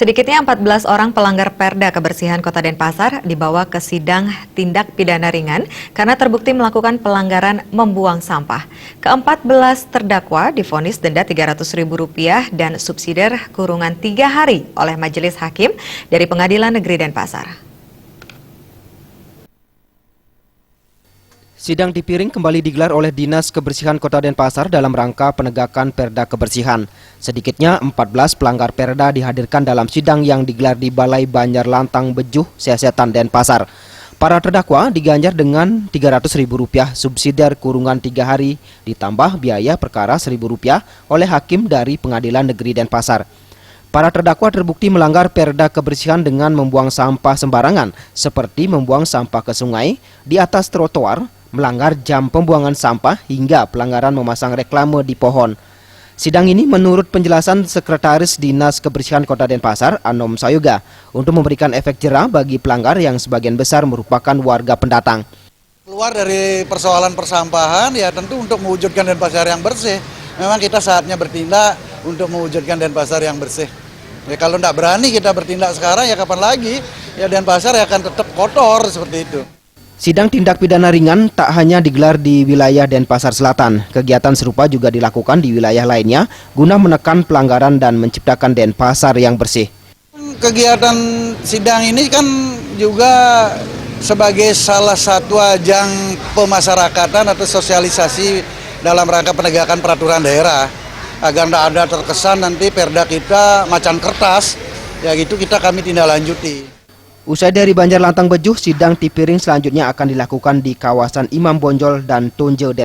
Sedikitnya 14 orang pelanggar Perda Kebersihan Kota Denpasar dibawa ke sidang tindak pidana ringan karena terbukti melakukan pelanggaran membuang sampah. Ke-14 terdakwa divonis denda Rp300.000 dan subsidiar kurungan 3 hari oleh Majelis Hakim dari Pengadilan Negeri Denpasar. Sidang di Piring kembali digelar oleh Dinas Kebersihan Kota Denpasar dalam rangka penegakan Perda Kebersihan. Sedikitnya 14 pelanggar Perda dihadirkan dalam sidang yang digelar di Balai Banjar Lantang Bejuh, Sesetan, Denpasar. Para terdakwa diganjar dengan Rp300.000 subsidiar kurungan 3 hari ditambah biaya perkara Rp1.000 oleh Hakim dari Pengadilan Negeri Denpasar. Para terdakwa terbukti melanggar Perda Kebersihan dengan membuang sampah sembarangan seperti membuang sampah ke sungai, di atas trotoar, melanggar jam pembuangan sampah hingga pelanggaran memasang reklame di pohon. Sidang ini menurut penjelasan Sekretaris Dinas Kebersihan Kota Denpasar, Anom Sayoga, untuk memberikan efek jera bagi pelanggar yang sebagian besar merupakan warga pendatang. Keluar dari persoalan persampahan ya tentu untuk mewujudkan Denpasar yang bersih. Memang kita saatnya bertindak untuk mewujudkan Denpasar yang bersih. Ya kalau tidak berani kita bertindak sekarang ya kapan lagi? Ya Denpasar ya akan tetap kotor seperti itu. Sidang tindak pidana ringan tak hanya digelar di wilayah Denpasar Selatan. Kegiatan serupa juga dilakukan di wilayah lainnya guna menekan pelanggaran dan menciptakan Denpasar yang bersih. Kegiatan sidang ini kan juga sebagai salah satu ajang pemasyarakatan atau sosialisasi dalam rangka penegakan peraturan daerah. Agar tidak ada terkesan nanti perda kita macan kertas, ya gitu kami tindak lanjuti. Usai dari Banjar Lantang Bejuh, sidang di Piring selanjutnya akan dilakukan di kawasan Imam Bonjol dan Tonje.